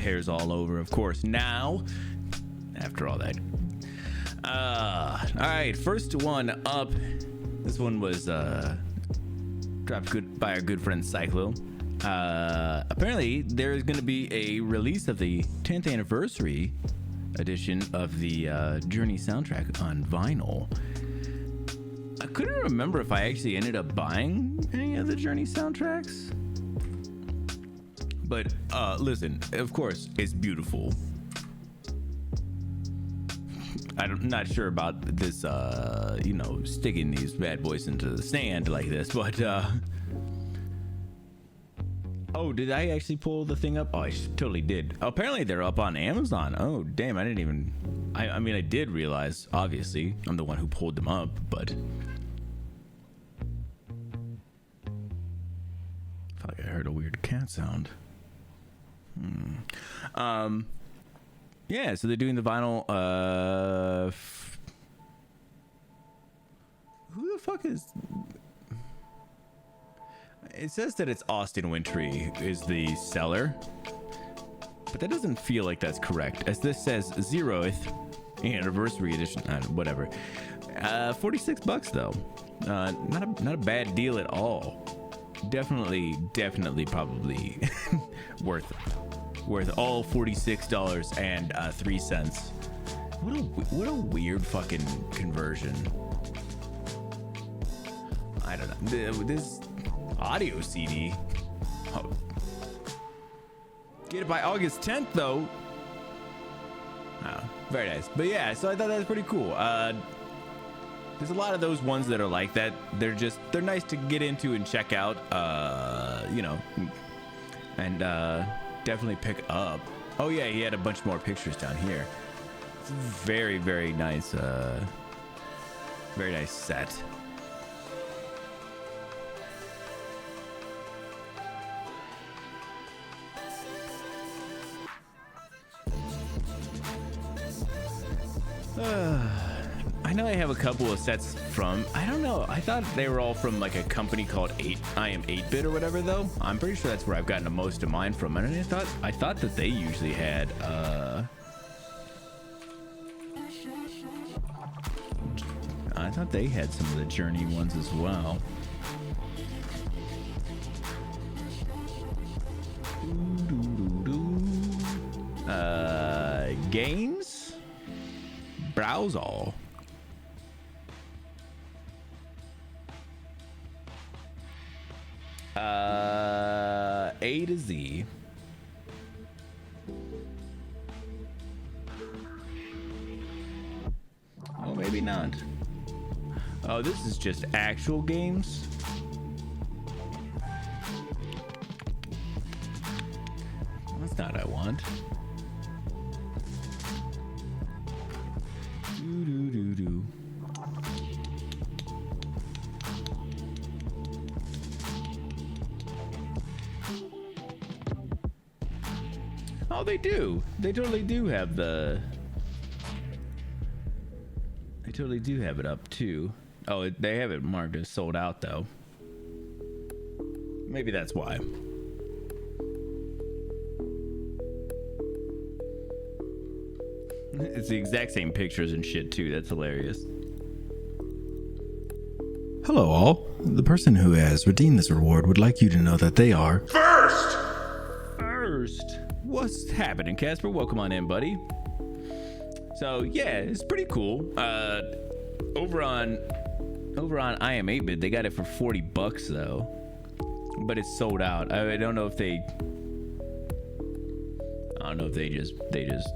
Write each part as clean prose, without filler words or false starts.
hair's all over, of course. Now, after all that. All right, first one up. This one was dropped by our good friend Cyclo. Apparently, there's going to be a release of the 10th anniversary edition of the Journey soundtrack on vinyl. I couldn't remember if I actually ended up buying any of the Journey soundtracks. But listen, of course, it's beautiful. I'm not sure about this, sticking these bad boys into the sand like this, but oh, did I actually pull the thing up? Oh, I totally did. Apparently they're up on Amazon. Oh, damn, I didn't even... I mean, I did realize, obviously. I'm the one who pulled them up, but... I felt like I heard a weird cat sound. Yeah, so they're doing the vinyl, who the fuck is... It says that it's Austin Wintory is the seller, but that doesn't feel like that's correct, as this says 0th anniversary edition, whatever. $46 though. Not a bad deal at all. Definitely probably worth all $46.03. What a weird fucking conversion. I don't know. This audio CD. Oh. Get it by August 10th though. Oh, very nice. But yeah, so I thought that was pretty cool. There's a lot of those ones that are like that. They're nice to get into and check out, and definitely pick up. Oh yeah, he had a bunch more pictures down here. It's a very, very nice set. I know I have a couple of sets from, I don't know, I thought they were all from like a company called I Am 8-Bit or whatever though. I'm pretty sure that's where I've gotten the most of mine from. And I thought that they usually had I thought they had some of the Journey ones as well. Games? Browse all. A to Z. Oh, maybe not. Oh, this is just actual games. That's not what I want. Do. Oh, they do. They totally do have the... They totally do have it up, too. Oh, they have it marked as sold out, though. Maybe that's why. It's the exact same pictures and shit, too. That's hilarious. Hello, all. The person who has redeemed this reward would like you to know that they are... First! What's happening, Casper? Welcome on in, buddy. So, yeah, it's pretty cool. Over on I Am 8-Bit, they got it for $40, though. But it's sold out. I don't know if they just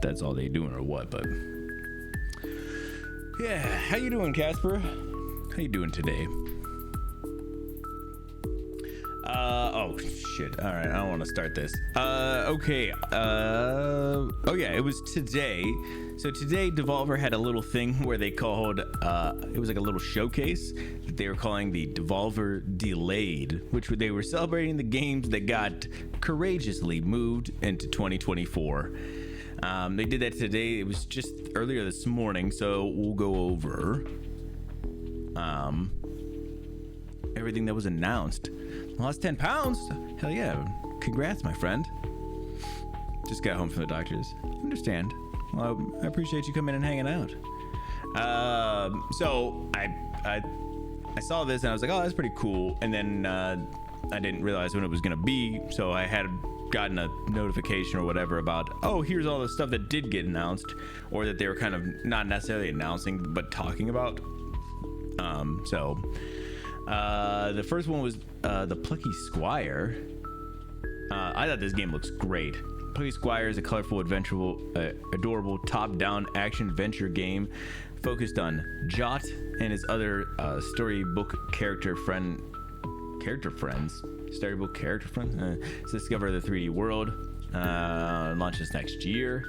that's all they doing or what, but yeah. How you doing, Casper? How you doing today? Oh shit. All right, I don't want to start this. Okay. Oh yeah, it was today. So today, Devolver had a little thing where they called, it was like a little showcase that they were calling the Devolver Delayed, which they were celebrating the games that got courageously moved into 2024. They did that today. It was just earlier this morning, so we'll go over everything that was announced. Lost 10 pounds. Hell yeah. Congrats, my friend. Just got home from the doctors. Understand. Well, I appreciate you coming and hanging out. So I saw this and I was like, oh, that's pretty cool. And then I didn't realize when it was gonna be, so I had gotten a notification or whatever about, oh, here's all the stuff that did get announced, or that they were kind of not necessarily announcing but talking about. The first one was the Plucky Squire. I thought this game looks great. Plucky Squire is a colorful, adorable top-down action-adventure game focused on Jot and his other storybook character friends. Storybook character friends? To discover the 3D world. Launches next year.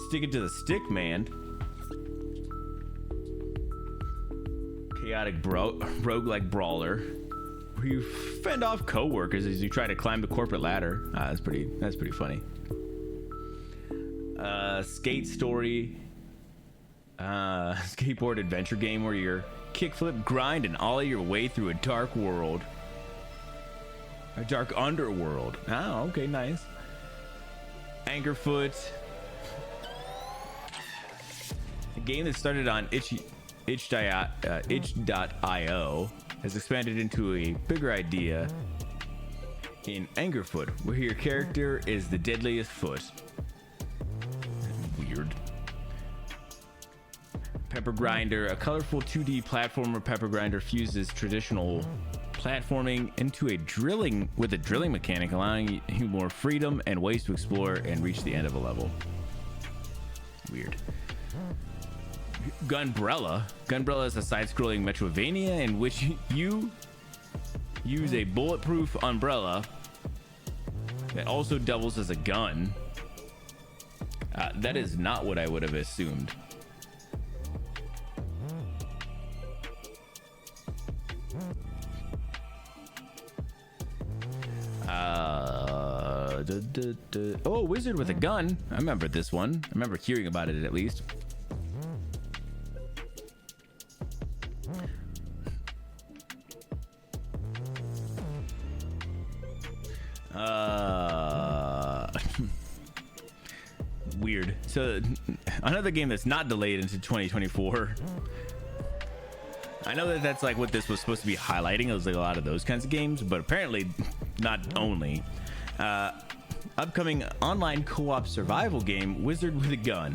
Stick it to the stick, man. Chaotic roguelike brawler where you fend off co-workers as you try to climb the corporate ladder. That's pretty funny. Skate story, skateboard adventure game where you're kickflip, grind, and ollie your way through a dark underworld. Oh, okay, nice. Angerfoot, a game that started on itch.io has expanded into a bigger idea in Angerfoot, where your character is the deadliest foot. Weird. Pepper Grinder, a colorful 2D platformer. Pepper Grinder fuses traditional platforming into a drilling mechanic, allowing you more freedom and ways to explore and reach the end of a level. Weird. Gunbrella is a side-scrolling Metroidvania in which you use a bulletproof umbrella that also doubles as a gun. That is not what I would have assumed. Oh, Wizard with a Gun. I remember this one. I remember hearing about it at least. Weird. So another game that's not delayed into 2024. I know that that's like what this was supposed to be highlighting. It was like a lot of those kinds of games, but apparently not only. Upcoming online co-op survival game, Wizard with a Gun.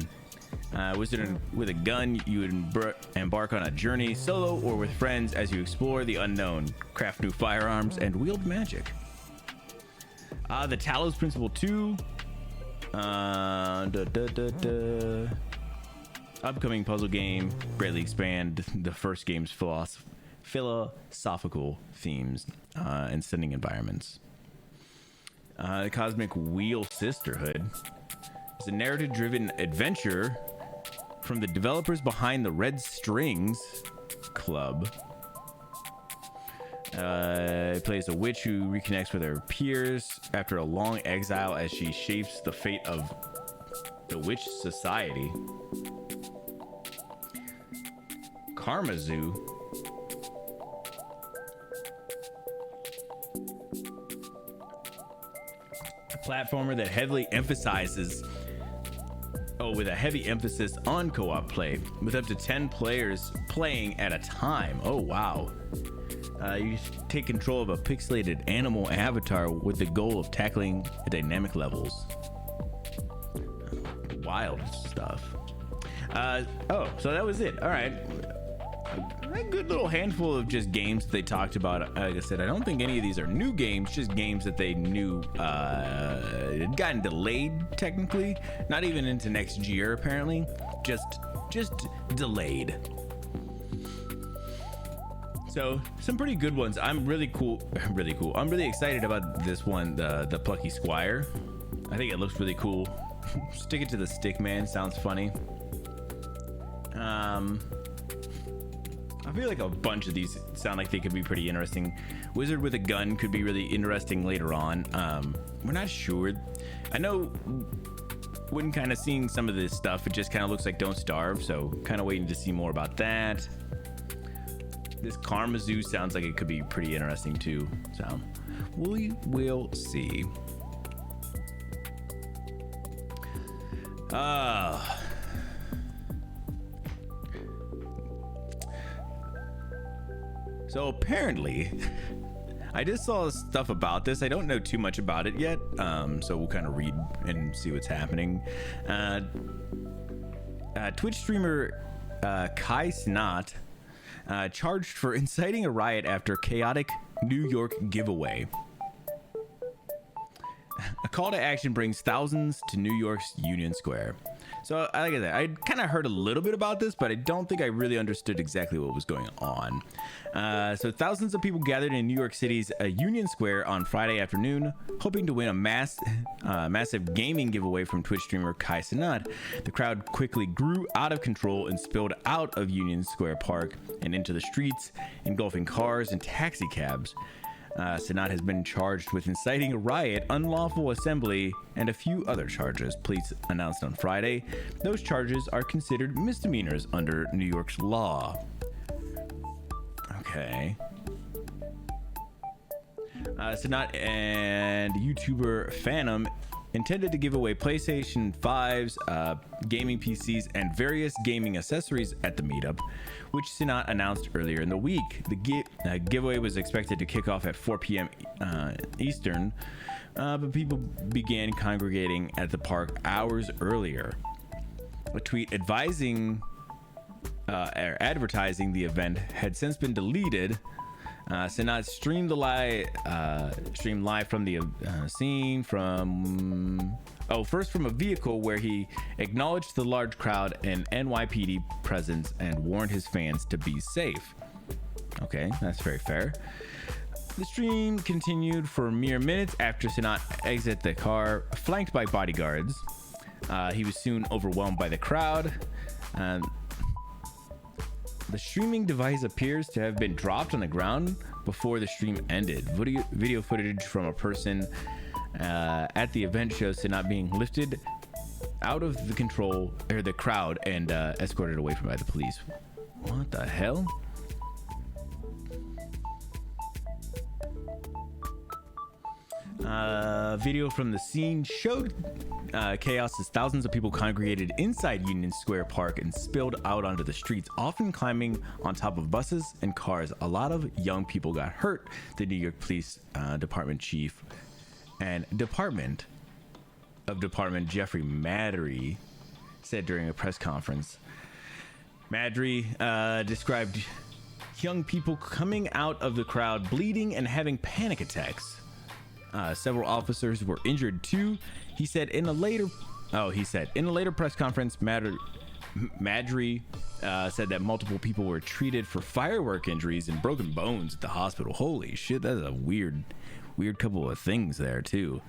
Wizard with a Gun, you embark on a journey solo or with friends as you explore the unknown, craft new firearms, and wield magic. The Talos Principle 2. Upcoming puzzle game, greatly expand the first game's philosophical themes and setting environments. The Cosmic Wheel Sisterhood is a narrative-driven adventure from the developers behind the Red Strings Club. Plays a witch who reconnects with her peers after a long exile as she shapes the fate of the Witch Society. Karmazoo. A platformer that heavily emphasizes with a heavy emphasis on co-op play with up to 10 players playing at a time. Oh wow. You take control of a pixelated animal avatar with the goal of tackling dynamic levels. Wild stuff. So that was it. All right. A good little handful of just games they talked about. Like I said, I don't think any of these are new games, just games that they knew had gotten delayed technically. Not even into next year, apparently. Just delayed. So some pretty good ones. I'm really cool. I'm really excited about this one, the Plucky Squire. I think it looks really cool. Stick it to the stick, man. Sounds funny. I feel like a bunch of these sound like they could be pretty interesting. Wizard with a Gun could be really interesting later on. We're not sure. I know when kind of seeing some of this stuff, it just kind of looks like Don't Starve. So kind of waiting to see more about that. This Karmazoo sounds like it could be pretty interesting too. So we will see. Uh, so apparently, I just saw stuff about this. I don't know too much about it yet, so we'll kind of read and see what's happening. Twitch streamer Kai Cenat charged for inciting a riot after chaotic New York giveaway. A call to action brings thousands to New York's Union Square. So, like I said, I kind of heard a little bit about this, but I don't think I really understood exactly what was going on. So thousands of people gathered in New York City's Union Square on Friday afternoon, hoping to win a massive gaming giveaway from Twitch streamer Kai Cenat. The crowd quickly grew out of control and spilled out of Union Square Park and into the streets, engulfing cars and taxi cabs. Cenat has been charged with inciting a riot, unlawful assembly, and a few other charges. Police announced on Friday those charges are considered misdemeanors under New York's law. Okay. Cenat and YouTuber Phantom intended to give away PlayStation 5s, gaming PCs, and various gaming accessories at the meetup, which Cenat announced earlier in the week. The giveaway was expected to kick off at 4 p.m. Eastern, but people began congregating at the park hours earlier. A tweet advising or advertising the event had since been deleted. Cenat streamed live from the scene first from a vehicle where he acknowledged the large crowd and NYPD presence and warned his fans to be safe. Okay, that's very fair. The stream continued for mere minutes after Cenat exited the car, flanked by bodyguards. He was soon overwhelmed by the crowd. The streaming device appears to have been dropped on the ground before the stream ended. Video footage from a person at the event shows Cenat being lifted out of the crowd and escorted away by the police. What the hell? Video from the scene showed chaos as thousands of people congregated inside Union Square Park and spilled out onto the streets, often climbing on top of buses and cars. A lot of young people got hurt, the New York Police Department chief and Department Jeffrey Madry said during a press conference. Madry described young people coming out of the crowd bleeding and having panic attacks. Several officers were injured too. He said in a later press conference, Madry said that multiple people were treated for firework injuries and broken bones at the hospital. Holy shit, that's a weird couple of things there too.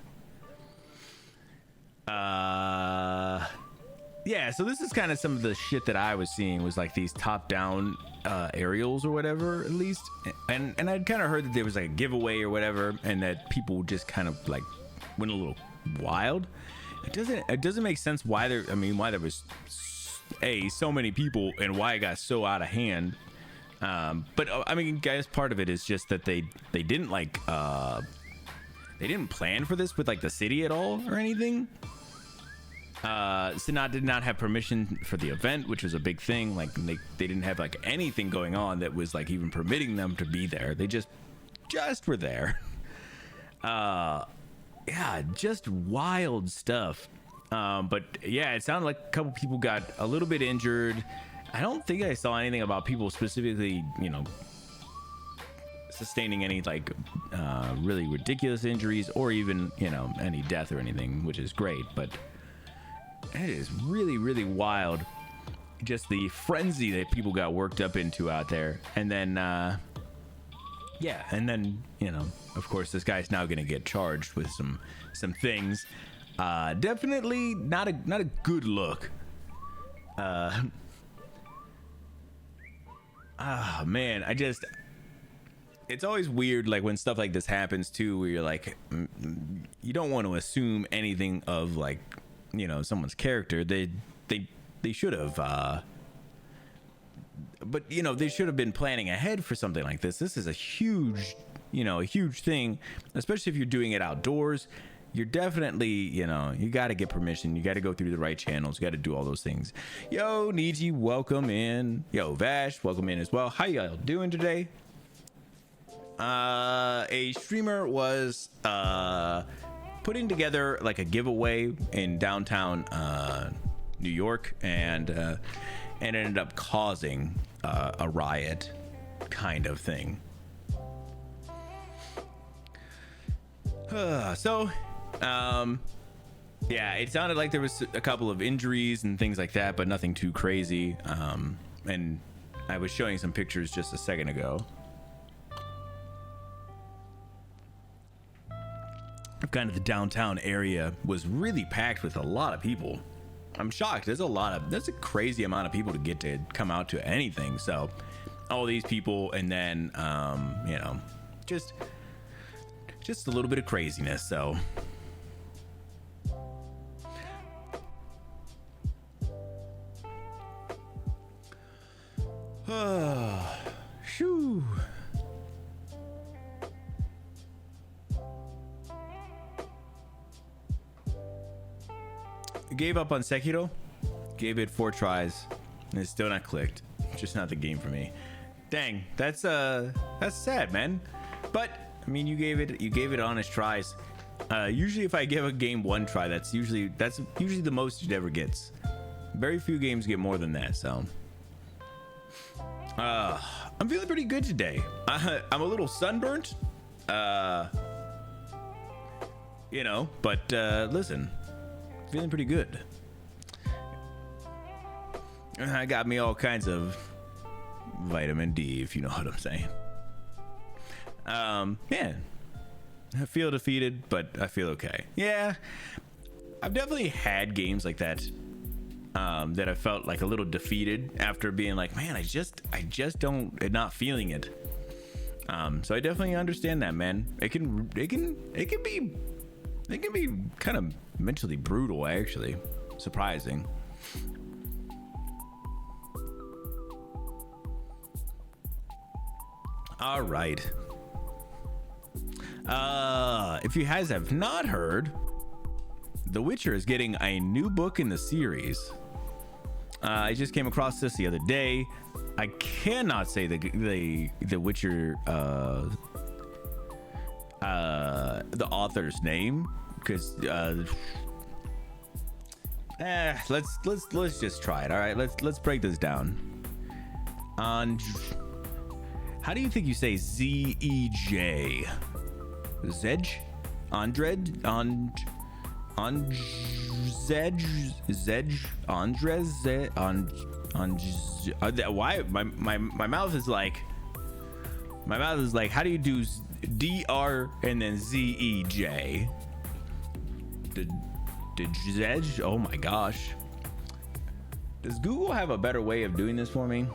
Yeah, so this is kind of some of the shit that I was seeing was like these top-down aerials or whatever, at least, and I'd kind of heard that there was like a giveaway or whatever, and that people just kind of like went a little wild. It doesn't make sense why there was so many people and why it got so out of hand. But I mean, guys, part of it is just that they didn't plan for this with like the city at all or anything. Cenat did not have permission for the event, which was a big thing. Like they didn't have like anything going on that was like even permitting them to be there. They just were there. Yeah, just wild stuff. But yeah, it sounded like a couple people got a little bit injured. I don't think I saw anything about people specifically, sustaining any like really ridiculous injuries or even, any death or anything, which is great. But it is really, really wild. Just the frenzy that people got worked up into out there. And then, of course, this guy's now going to get charged with some things. Definitely not a good look. Man, it's always weird, like when stuff like this happens too, where you're like, you don't want to assume anything of like, someone's character. They should have, but they should have been planning ahead for something like this. This is a huge thing, especially if you're doing it outdoors. you're definitely, you know, you got to get permission. You got to go through the right channels. You got to do all those things. Yo, Niji, welcome in. Yo, Vash, welcome in as well. How y'all doing today? A streamer was putting together like a giveaway in downtown New York, and ended up causing a riot kind of thing. Yeah, it sounded like there was a couple of injuries and things like that, but nothing too crazy. And I was showing some pictures just a second ago. Kind of the downtown area was really packed with a lot of people. I'm shocked. There's a crazy amount of people to get to come out to anything. So all these people, and then you know, just a little bit of craziness. So shoo. Gave up on Sekiro. Gave it 4 tries, and it's still not clicked. Just not the game for me. Dang, that's sad, man. But I mean, you gave it honest tries. Usually, if I give a game 1 try, that's usually the most it ever gets. Very few games get more than that. So, I'm feeling pretty good today. I'm a little sunburnt, you know, but listen, feeling pretty good. I got me all kinds of vitamin D, if you know what I'm saying. Yeah, I feel defeated, but I feel okay. Yeah, I've definitely had games like that, that I felt like a little defeated after being like, man, I just not feeling it. So I definitely understand that, man. It can be kind of mentally brutal, actually. Surprising. All right. If you guys have not heard, The Witcher is getting a new book in the series. I just came across this the other day. I cannot say the Witcher the author's name because let's just try it. All right, let's break this down. How do you think you say Z-E-J? Zedge? Andred? Zedge? Andres? Why? My mouth is like... how do you do D-R and then Z-E-J? Did Zedge? Oh my gosh. Does Google have a better way of doing this for me?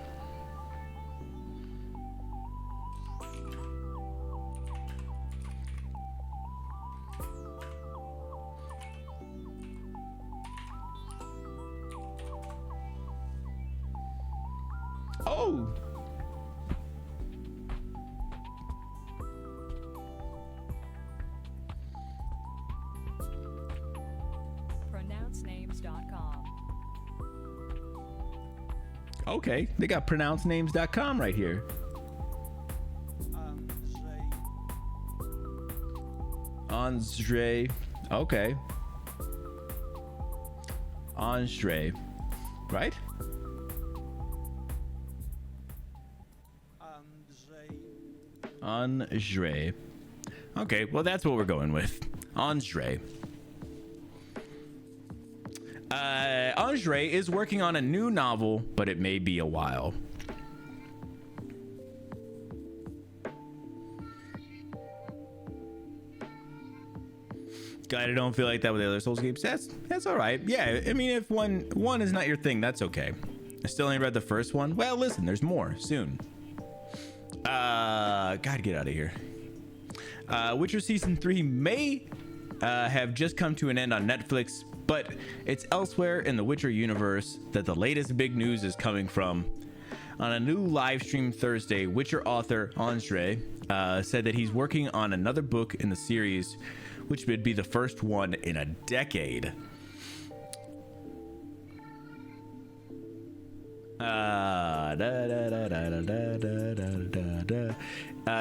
Oh. PronounceNames.com. Okay, they got pronouncenames.com right here. Andre. Okay. Andre. Right? Andre. Okay, well, that's what we're going with. Andre. Andre is working on a new novel, but it may be a while. Glad I don't feel like that with the other Souls games. That's all right. Yeah, I mean, if one is not your thing, that's okay. I still ain't read the first one. Well, listen, there's more soon. Gotta get out of here. Witcher Season 3 may have just come to an end on Netflix, but it's elsewhere in the Witcher universe that the latest big news is coming from. On a new live stream Thursday, Witcher author Andre said that he's working on another book in the series, which would be the first one in a decade.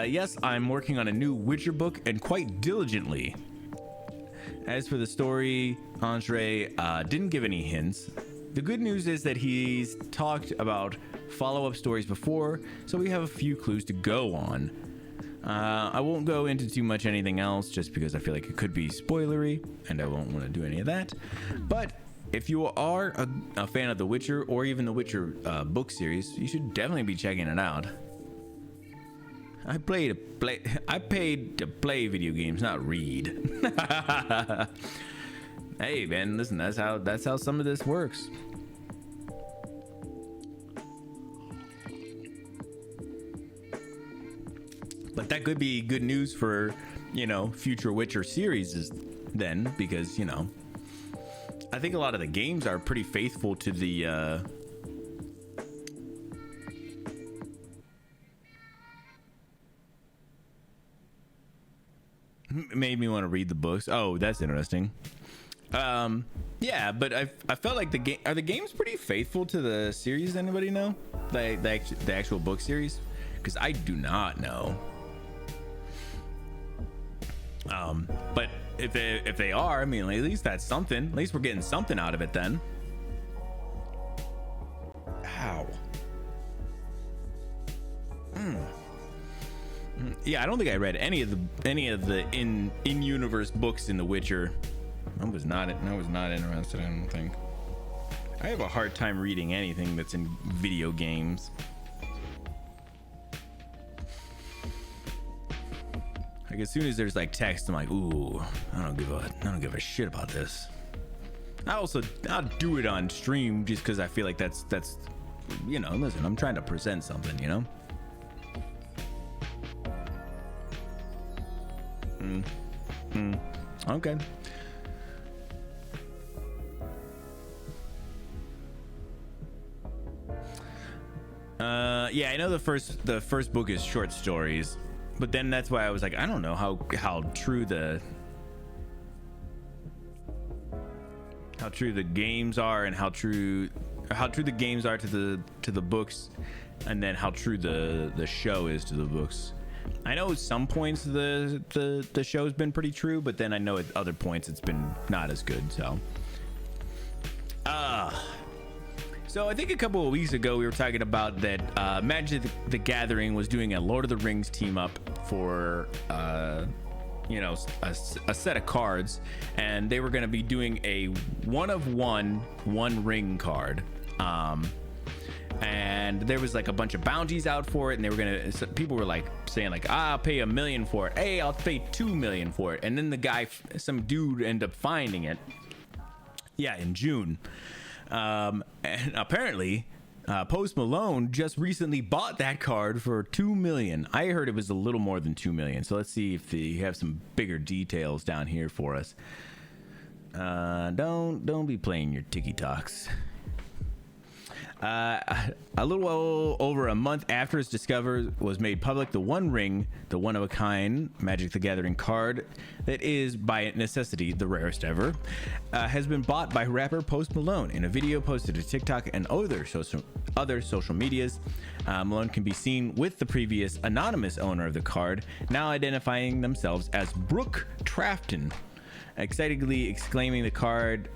Yes, I'm working on a new Witcher book, and quite diligently. As for the story, Andre didn't give any hints. The good news is that he's talked about follow-up stories before, so we have a few clues to go on. I won't go into too much anything else, just because I feel like it could be spoilery, and I won't want to do any of that. But if you are a fan of The Witcher, or even the Witcher book series, you should definitely be checking it out. I paid to play video games, not read. Hey man, listen, that's how some of this works. But that could be good news for, future Witcher series then, because, I think a lot of the games are pretty faithful to the made me want to read the books. Oh, that's interesting. Yeah, but I felt like are the games pretty faithful to the series? Anybody know? The actual book series? Because I do not know. But if they are, I mean, at least that's something. At least we're getting something out of it then. Ow. Yeah, I don't think I read any of the in-universe books in The Witcher. I was not interested. I don't think. I have a hard time reading anything that's in video games. Like as soon as there's like text, I'm like, ooh, I don't give a shit about this. I'll do it on stream just because I feel like that's listen, I'm trying to present something, Okay. Yeah, I know the first book is short stories, but then that's why I was like, I don't know how true the games are, and how true the games are to the books, and then how true the show is to the books. I know at some points the show's been pretty true, but then I know at other points it's been not as good. So I think a couple of weeks ago we were talking about that Magic the Gathering was doing a Lord of the Rings team up for a set of cards, and they were going to be doing a one ring card. And there was like a bunch of bounties out for it, and people were like saying like, I'll pay $1 million for it. Hey, I'll pay $2 million for it. And then some dude ended up finding it. Yeah, in June. And apparently Post Malone just recently bought that card for $2 million. I heard it was a little more than $2 million. So let's see if they have some bigger details down here for us. Don't be playing your TikToks. A little over a month after its discovery was made public, the One Ring, the one-of-a-kind Magic the Gathering card that is, by necessity, the rarest ever, has been bought by rapper Post Malone. In a video posted to TikTok and other social medias, Malone can be seen with the previous anonymous owner of the card, now identifying themselves as Brooke Trafton, excitedly examining the card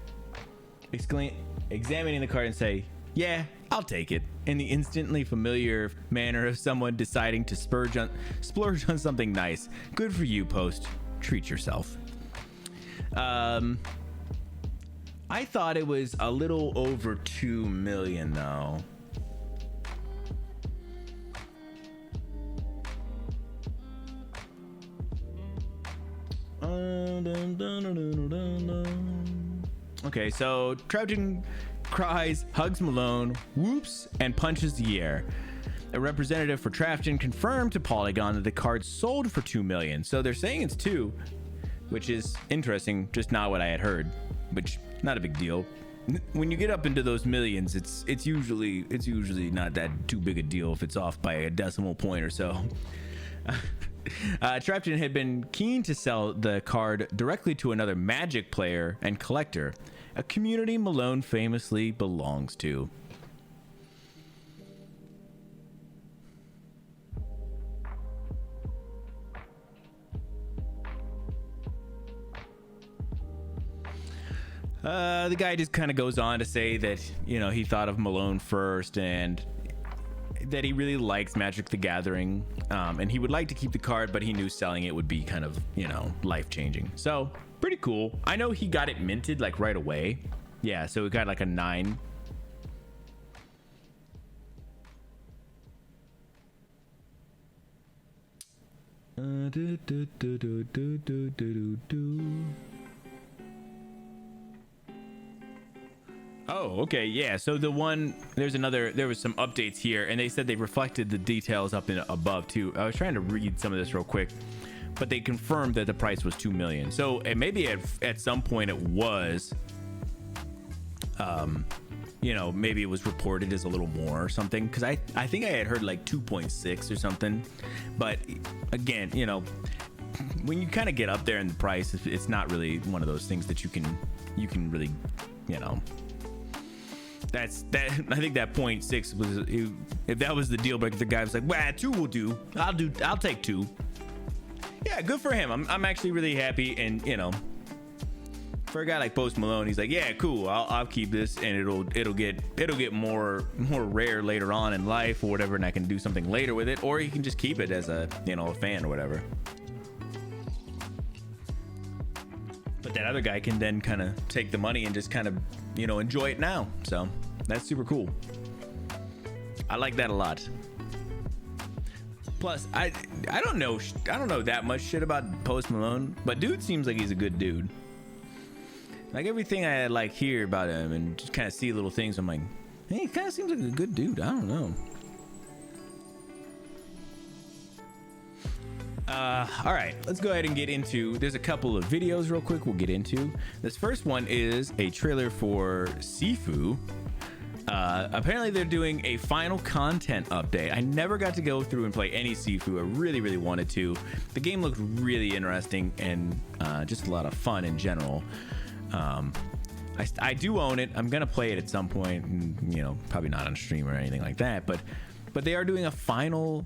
and say, yeah, I'll take it, in the instantly familiar manner of someone deciding to splurge on something nice. Good for you, Post. Treat yourself. I thought it was a little over 2 million though. Okay, so Trojan cries, hugs Malone, whoops, and punches the air. A representative for Trafton confirmed to Polygon that the card sold for $2 million. So they're saying it's 2, which is interesting, just not what I had heard, which not a big deal. When you get up into those millions, it's usually not that too big a deal if it's off by a decimal point or so. Trapton had been keen to sell the card directly to another Magic player and collector, a community Malone famously belongs to. The guy just kind of goes on to say that, you know, he thought of Malone first and that he really likes Magic the Gathering, and he would like to keep the card, but he knew selling it would be kind of, you know, life-changing. So, pretty cool. I know he got it minted, like, right away. Yeah, so it got, like, a 9. Oh, okay, yeah. So there was some updates here, and they said they reflected the details up in above too. I was trying to read some of this real quick, but they confirmed that the price was 2 million. So maybe at some point it was, you know, maybe it was reported as a little more or something. Because I think I had heard like 2.6 or something. But again, you know, when you kind of get up there in the price, it's not really one of those things that you can really, you know. That's that. I think that 0.6 was, if that was the deal breaker, the guy was like, well, 2 will do. I'll take 2. Yeah, good for him. I'm actually really happy. And, you know, for a guy like Post Malone, he's like, yeah, cool. I'll keep this, and it'll get more rare later on in life or whatever, and I can do something later with it, or he can just keep it as a, you know, a fan or whatever. But that other guy can then kind of take the money and just kind of, you know, enjoy it now. So that's super cool. I like that a lot. Plus, I don't know that much shit about Post Malone, but dude seems like he's a good dude. Like everything I like hear about him and just kind of see little things, I'm like, hey, he kind of seems like a good dude. I don't know. All right, let's go ahead and get into, there's a couple of videos real quick we'll get into. This first one is a trailer for Sifu. Apparently they're doing a final content update. I never got to go through and play any Sifu. I really wanted to. The game looked really interesting and just a lot of fun in general. I do own it. I'm gonna play it at some point, and, you know, probably not on stream or anything like that, but they are doing a final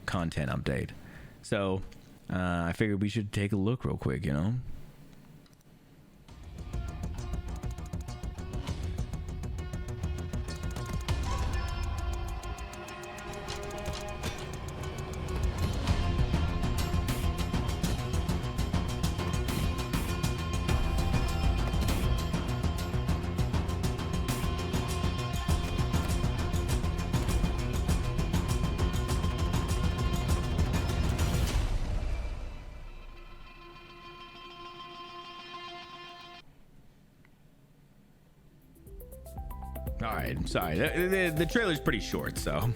content update. So I figured we should take a look real quick, you know. All right, sorry. The trailer's pretty short, so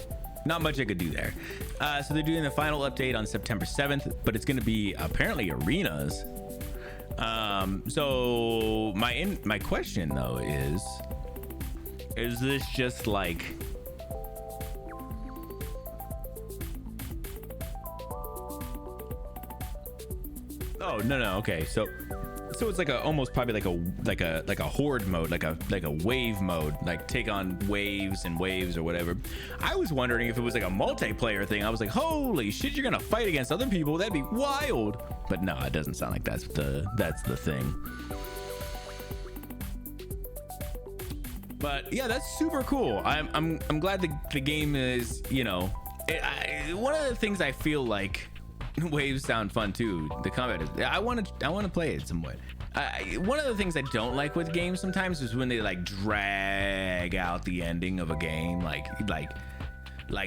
not much I could do there. So they're doing the final update on September 7th, but it's going to be apparently arenas. So my question though is this just like, oh no, okay, so it's like almost probably like a horde mode, like a wave mode, like take on waves and waves or whatever. I was wondering if it was like a multiplayer thing. I was like, holy shit, you're gonna fight against other people, that'd be wild. But no, it doesn't sound like that's the thing. But yeah, that's super cool. I'm glad the game is, you know, one of the things I feel like, waves sound fun too. The combat is, I want to play it somewhat. One of the things I don't like with games sometimes is when they like drag out the ending of a game. Like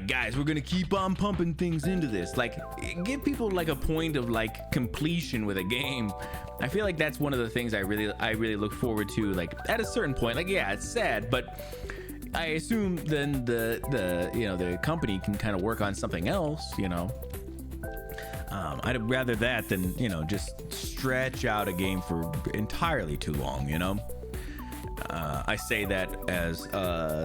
guys, we're gonna keep on pumping things into this. Like, give people like a point of like completion with a game. I feel like that's one of the things I really look forward to. Like at a certain point, like, yeah, it's sad, but I assume then the you know, the company can kind of work on something else, you know. I'd rather that than, you know, just stretch out a game for entirely too long, you know. I say that as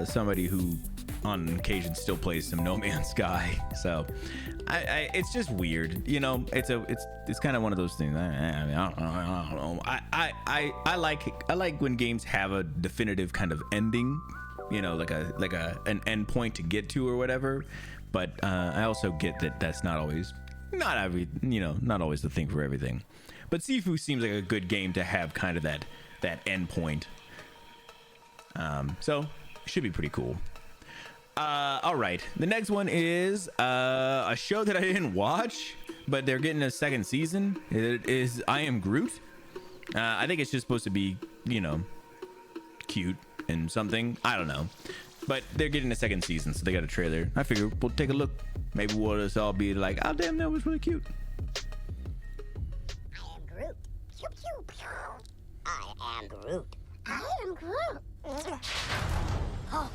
somebody who on occasion still plays some No Man's Sky. So it's just weird, you know. It's kind of one of those things. I don't know. I like when games have a definitive kind of ending, you know, like an end point to get to or whatever. But I also get that that's not always not always the thing for everything. But Sifu seems like a good game to have kind of that end point. So should be pretty cool. All right, the next one is a show that I didn't watch, but they're getting a second season. It is I Am Groot. I think it's just supposed to be, you know, cute and something. I don't know, but they're getting a second season, so they got a trailer. I figure we'll take a look. Maybe we'll just all be like, "Oh damn, that was really cute." I am Groot. Pew, pew, pew. I am Groot. I am Groot. Oh.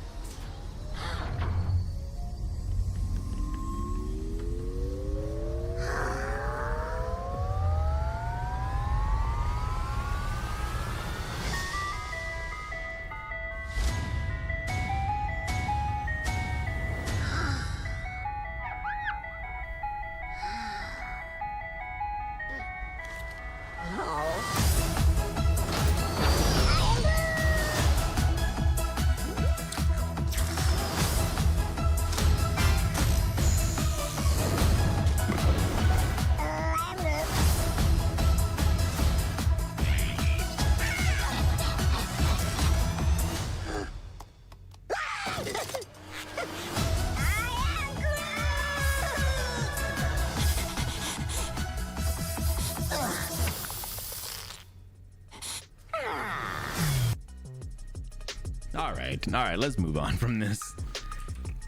All right, let's move on from this.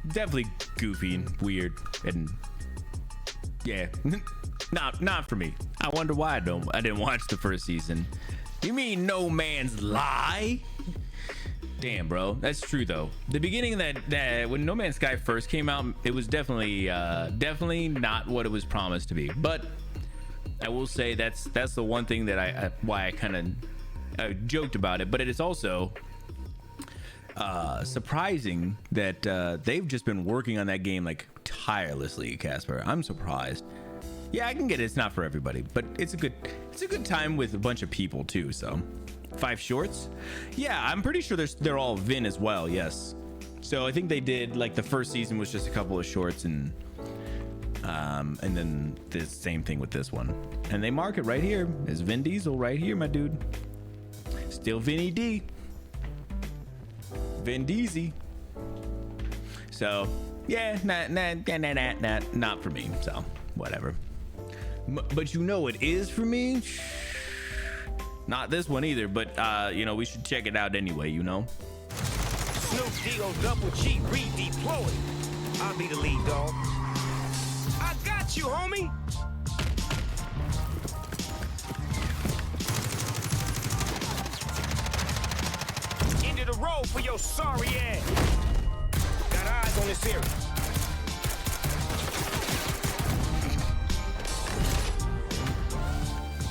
Definitely goofy and weird, and yeah, not for me. I wonder why I didn't watch the first season. You mean No Man's Lie? Damn, bro, that's true though. The beginning of that when No Man's Sky first came out, it was definitely not what it was promised to be. But I will say that's the one thing that why I kind of joked about it. But it is also surprising that they've just been working on that game like tirelessly, Casper. I'm surprised. Yeah, I can get it. It's not for everybody, but it's a good time with a bunch of people too. So 5 shorts. Yeah, I'm pretty sure they're all Vin as well. Yes. So I think they did like the first season was just a couple of shorts, and then the same thing with this one. And they mark it right here as Vin Diesel right here, my dude. Still Vinny D. Vin Diesel. So yeah, not for me. So whatever. But you know it is for me. Not this one either. But you know, we should check it out anyway. You know. Snoop D-O double G redeployed. I'll be the lead dog. I got you, homie. Into the road for your sorry ass. Got eyes on this area.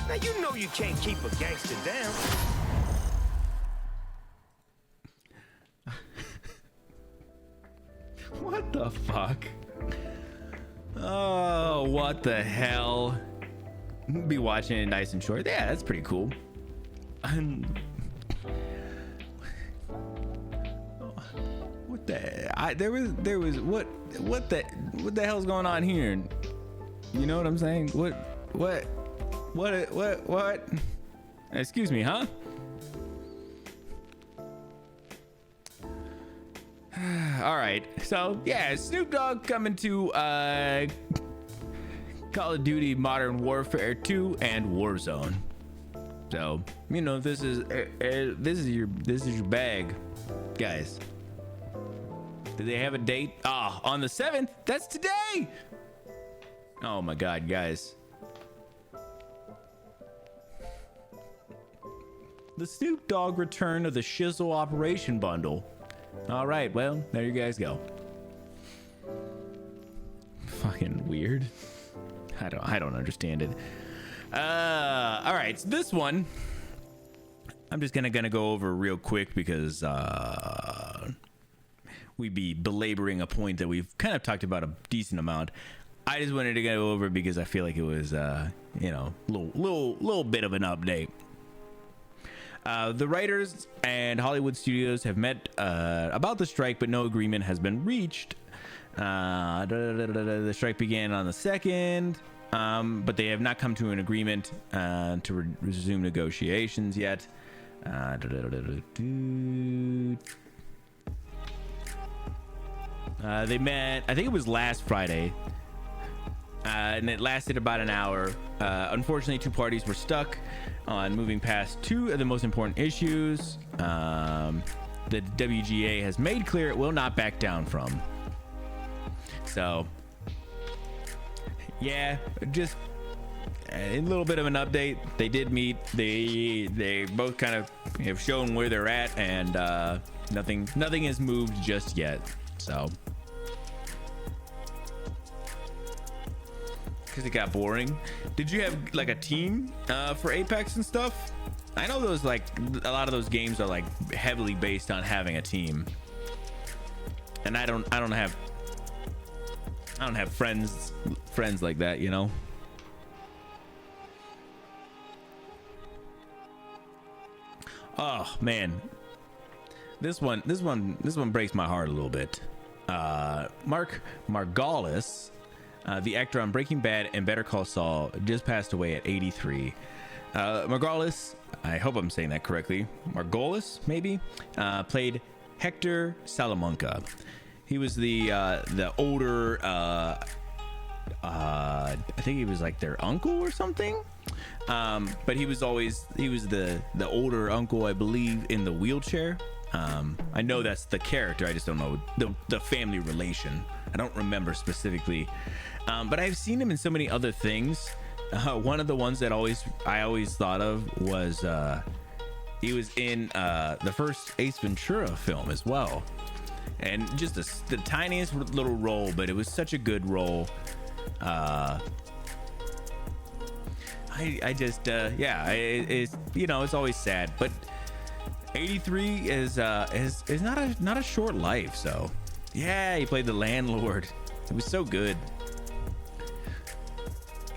Now you know you can't keep a gangster down. What the fuck? Oh, what the hell? Be watching it nice and short. Yeah, that's pretty cool. What the? There was what the hell's going on here? You know what I'm saying? What? Excuse me, huh? All right, so yeah, Snoop Dogg coming to Call of Duty Modern Warfare 2 and Warzone. So you know this is your bag, guys. Do they have a date? On the 7th. That's today. Oh my God, guys. The Snoop Dogg return of the Shizzle Operation Bundle. All right, well, there you guys go. Fucking weird. I don't understand it. All right, so this one I'm just gonna go over real quick because we'd be belaboring a point that we've kind of talked about a decent amount. I just wanted to go over because I feel like it was, you know, little bit of an update. The writers and Hollywood studios have met about the strike, but no agreement has been reached. The strike began on the 2nd, but they have not come to an agreement to resume negotiations yet. They met, I think it was last Friday, and it lasted about an hour. Unfortunately, two parties were stuck on moving past two of the most important issues the WGA has made clear it will not back down from. So, yeah, just a little bit of an update. They did meet. They both kind of have shown where they're at, and nothing has moved just yet. So, because it got boring. Did you have like a team for Apex and stuff? I know those, like, a lot of those games are like heavily based on having a team, and I don't have friends like that, you know. Oh man, this one breaks my heart a little bit. Mark Margolis, the actor on Breaking Bad and Better Call Saul, just passed away at 83. Margolis, I hope I'm saying that correctly, Margolis maybe, played Hector Salamanca. He was the older, I think he was like their uncle or something. But he was the older uncle, I believe, in the wheelchair. I know that's the character. I just don't know the family relation. I don't remember specifically. But I've seen him in so many other things. One of the ones that I always thought of was he was in the first Ace Ventura film as well. And just the tiniest little role, but it was such a good role. It's, you know, it's always sad, but 83 is not a short life. So yeah, he played the landlord. It was so good.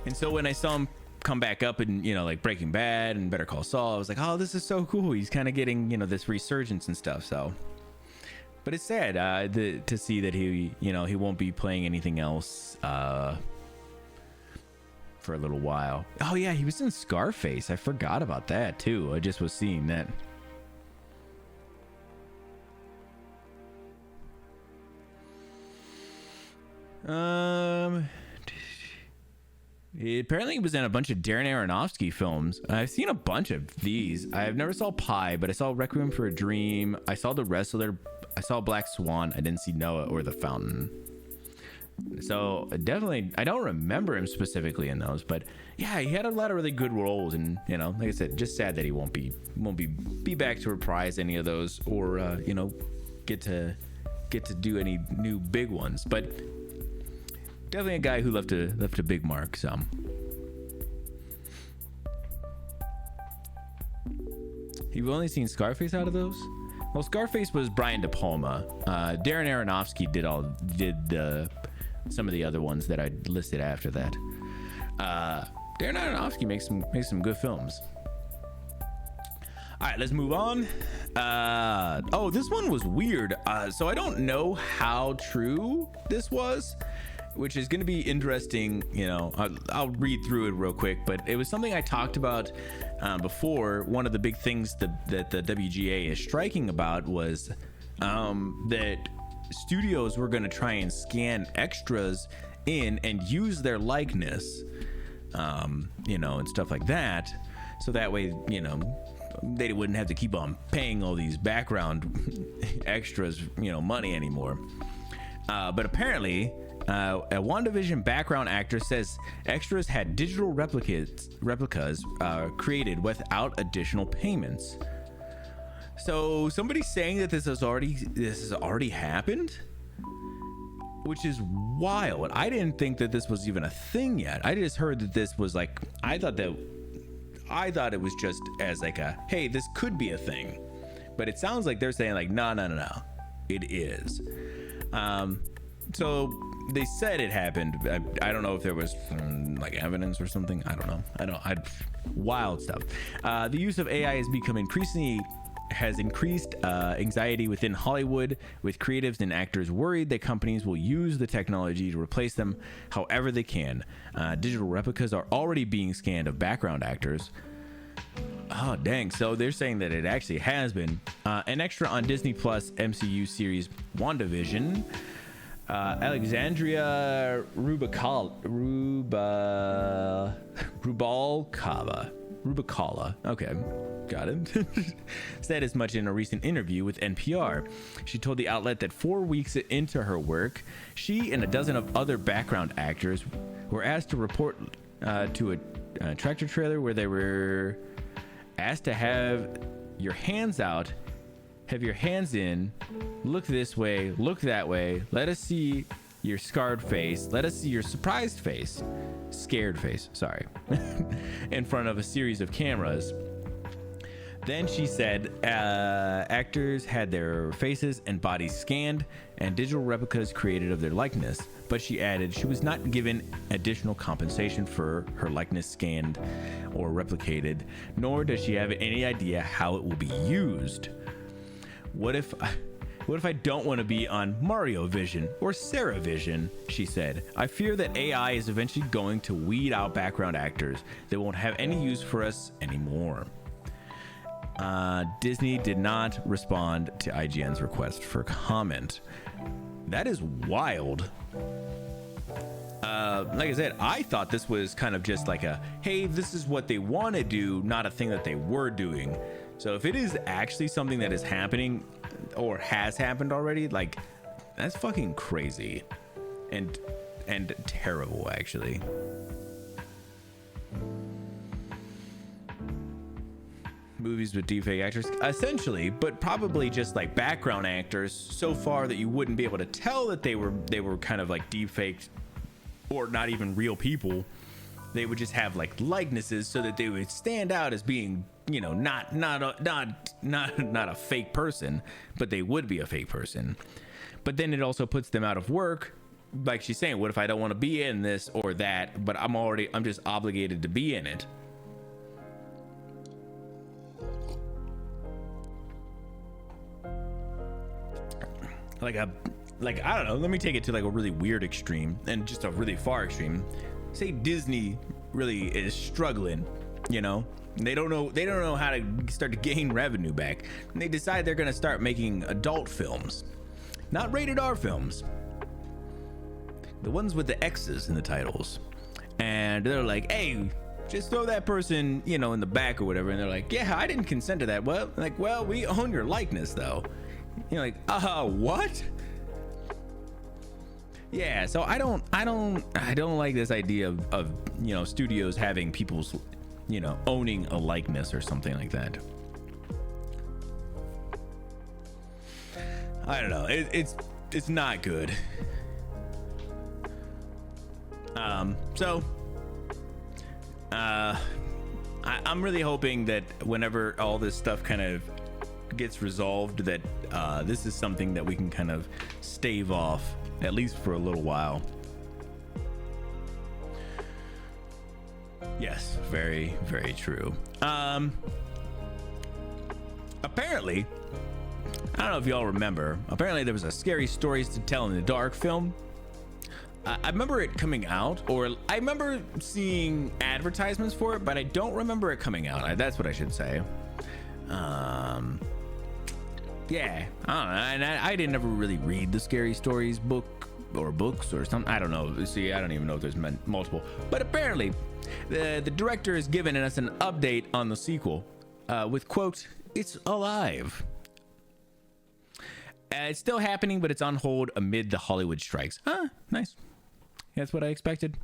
And so when I saw him come back up in, you know, like Breaking Bad and Better Call Saul, I was like, oh, this is so cool. He's kind of getting, you know, this resurgence and stuff. So, but it's sad to see that he won't be playing anything else for a little while. Oh yeah, he was in Scarface. I forgot about that too. I just was seeing that. Apparently he was in a bunch of Darren Aronofsky films. I've seen a bunch of these. I've never saw Pi, but I saw Requiem for a Dream. I saw The Wrestler. I saw Black Swan. I didn't see Noah or The Fountain. So definitely, I don't remember him specifically in those, but yeah, he had a lot of really good roles, and you know, like I said, just sad that he won't be back to reprise any of those, or you know, get to do any new big ones. But definitely a guy who left a big mark. So you've only seen Scarface out of those? Well, Scarface was Brian De Palma. Darren Aronofsky did some of the other ones that I listed after that. Darren Aronofsky makes some good films. All right, let's move on. Oh, this one was weird. So I don't know how true this was, which is going to be interesting. You know, I'll read through it real quick, but it was something I talked about before. One of the big things that the WGA is striking about was that studios were going to try and scan extras in and use their likeness, you know, and stuff like that. So that way, you know, they wouldn't have to keep on paying all these background extras, you know, money anymore. But apparently, a WandaVision background actor says extras had digital replicas created without additional payments. So somebody's saying that this has already happened, which is wild. I didn't think that this was even a thing yet. I just heard that this was like, I thought it was just as like a, hey, this could be a thing, but it sounds like they're saying like, no, it is. So they said it happened. I don't know if there was like evidence or something. I don't know. Wild stuff. The use of AI has increased anxiety within Hollywood, with creatives and actors worried that companies will use the technology to replace them however they can. Digital replicas are already being scanned of background actors. Oh, dang. So they're saying that it actually has been. An extra on Disney Plus MCU series WandaVision. Alexandria Rubacala. Okay, got it. Said as much in a recent interview with NPR. She told the outlet that 4 weeks into her work, she and a dozen of other background actors were asked to report to a tractor trailer where they were asked to have your hands out, have your hands in, look this way, look that way, let us see your scarred face, let us see your surprised face, scared face, sorry, in front of a series of cameras. Then she said actors had their faces and bodies scanned and digital replicas created of their likeness, but she added she was not given additional compensation for her likeness scanned or replicated, nor does she have any idea how it will be used. What if I don't want to be on Mario Vision or Sarah Vision? She said. I fear that AI is eventually going to weed out background actors. They won't have any use for us anymore. Disney did not respond to IGN's request for comment. That is wild. Like I said, I thought this was kind of just like a, hey, this is what they want to do, not a thing that they were doing. So if it is actually something that is happening or has happened already, like, that's fucking crazy and terrible, actually. Movies with deepfake actors, essentially, but probably just like background actors so far that you wouldn't be able to tell that they were kind of like deepfaked or not even real people. They would just have like likenesses so that they would stand out as being, you know, not a fake person, but they would be a fake person. But then it also puts them out of work. Like she's saying, what if I don't want to be in this or that, but I'm just obligated to be in it? Like I don't know, let me take it to like a really weird extreme and just a really far extreme. Say Disney really is struggling, you know, they don't know how to start to gain revenue back, and they decide they're going to start making adult films, not rated R films, the ones with the X's in the titles. And they're like, hey, just throw that person, you know, in the back or whatever. And they're like, yeah, I didn't consent to that. Well, we own your likeness though. You're like, what? Yeah, so I don't like this idea of you know, studios having people's, you know, owning a likeness or something like that. I don't know. It's not good. I'm really hoping that whenever all this stuff kind of gets resolved, that this is something that we can kind of stave off, at least for a little while. Yes, very, very true. Apparently, I don't know if y'all remember, apparently there was a Scary Stories to Tell in the Dark film. I remember it coming out, or I remember seeing advertisements for it, but I don't remember it coming out. That's what I should say. Yeah, I don't know. And I didn't ever really read the Scary Stories book or books or something. I don't know. See, I don't even know if there's multiple. But apparently, the director has given us an update on the sequel with, quote, "It's alive. It's still happening, but it's on hold amid the Hollywood strikes." Huh, nice. That's what I expected.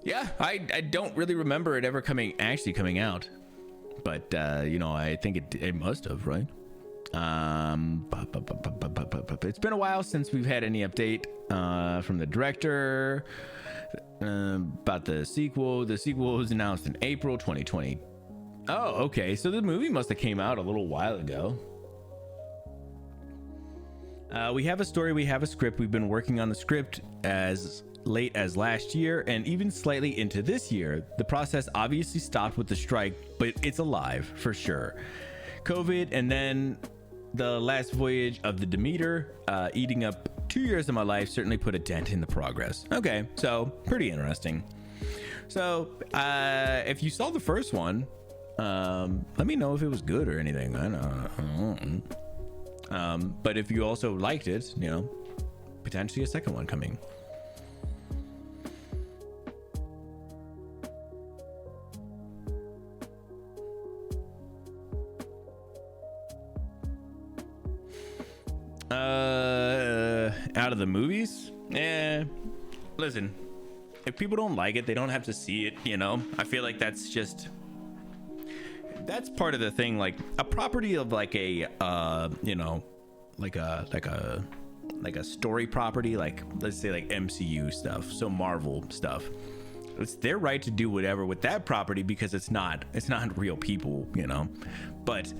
Yeah, I don't really remember it ever actually coming out. But, you know, I think it must have, right? It's been a while since we've had any update from the director about the sequel. The sequel was announced in April 2020. Oh, okay. So the movie must have came out a little while ago. We have a story, we have a script. We've been working on the script as late as last year and even slightly into this year. The process obviously stopped with the strike, but it's alive for sure. COVID and then the last voyage of the Demeter, eating up 2 years of my life, certainly put a dent in the progress. Okay, so pretty interesting. So if you saw the first one, let me know if it was good or anything. I don't know. But if you also liked it, you know, potentially a second one coming. Out of the movies? Listen, if people don't like it, they don't have to see it, you know? I feel like that's part of the thing. Like a property of like a you know, like a story property, like let's say like MCU stuff, so Marvel stuff, it's their right to do whatever with that property because it's not real people, you know. But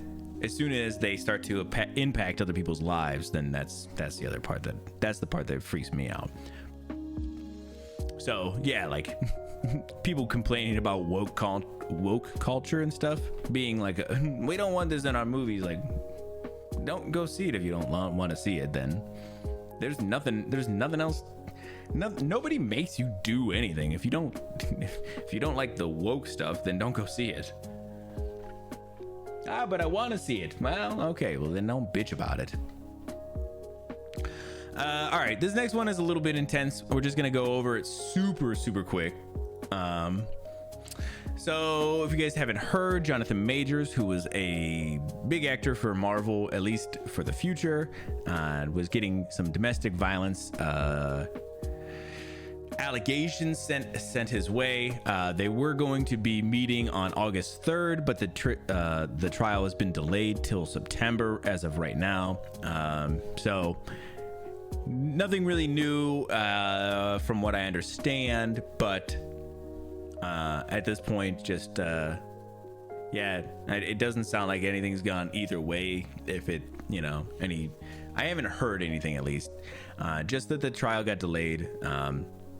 as soon as they start to impact other people's lives, then that's the other part that's the part that freaks me out. So yeah, like people complaining about woke culture and stuff, being like, we don't want this in our movies. Like, don't go see it if you don't want to see it. Then there's nothing else. Nobody makes you do anything. If you don't like the woke stuff, then don't go see it. But I want to see it. Well, okay, well then don't bitch about it. All right, this next one is a little bit intense. We're just gonna go over it super quick. So if you guys haven't heard, Jonathan Majors, who was a big actor for Marvel, at least for the future, was getting some domestic violence allegations sent his way. They were going to be meeting on August 3rd, but the trial has been delayed till September as of right now. So nothing really new from what I understand, but at this point, just yeah, it doesn't sound like anything's gone either way. If it, you know, I haven't heard anything, at least, just that the trial got delayed.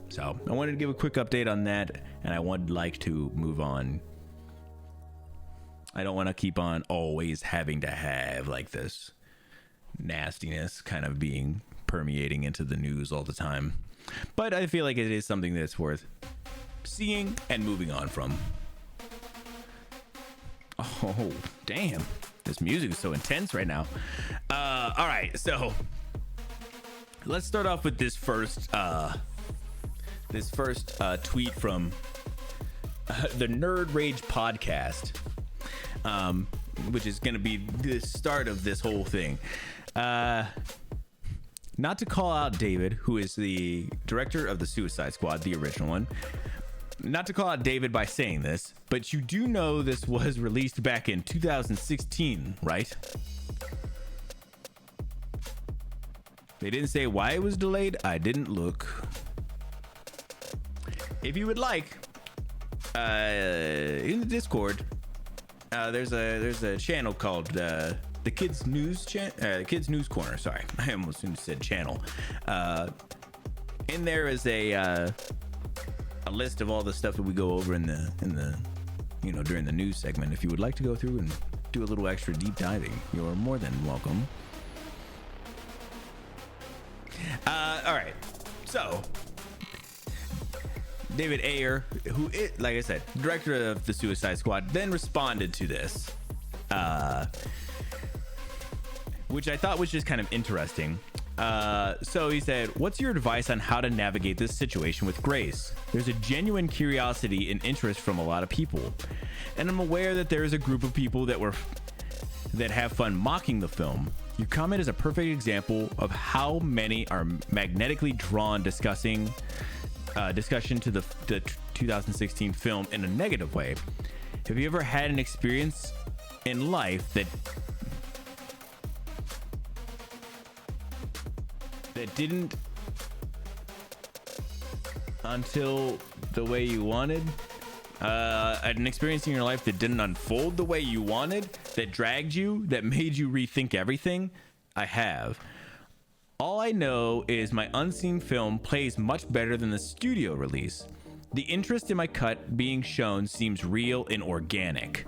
So I wanted to give a quick update on that, and I would like to move on. I don't want to keep on always having to have like this nastiness kind of being permeating into the news all the time, but I feel like it is something that's worth seeing and moving on from. Oh damn, this music is so intense right now. All right, so let's start off with this first tweet from the Nerd Rage podcast, which is going to be the start of this whole thing. Not to call out David, who is the director of the Suicide Squad, the original one. Not to call out David by saying this, but you do know this was released back in 2016, right? They didn't say why it was delayed. I didn't look. If you would like, in the Discord, there's a channel called the Kids News Kids News Corner. Sorry, I almost said channel. In there is a list of all the stuff that we go over in the you know, during the news segment. If you would like to go through and do a little extra deep diving, you're more than welcome. All right, so David Ayer, who is, like I said, director of the Suicide Squad, then responded to this, which I thought was just kind of interesting. So he said, "What's your advice on how to navigate this situation with grace? There's a genuine curiosity and interest from a lot of people, and I'm aware that there is a group of people that have fun mocking the film. Your comment is a perfect example of how many are magnetically drawn discussion to the 2016 film in a negative way. Have you ever had an experience in life that didn't until the way you wanted? An experience in your life that didn't unfold the way you wanted, that dragged you, that made you rethink everything? I have. All I know is my unseen film plays much better than the studio release. The interest in my cut being shown seems real and organic.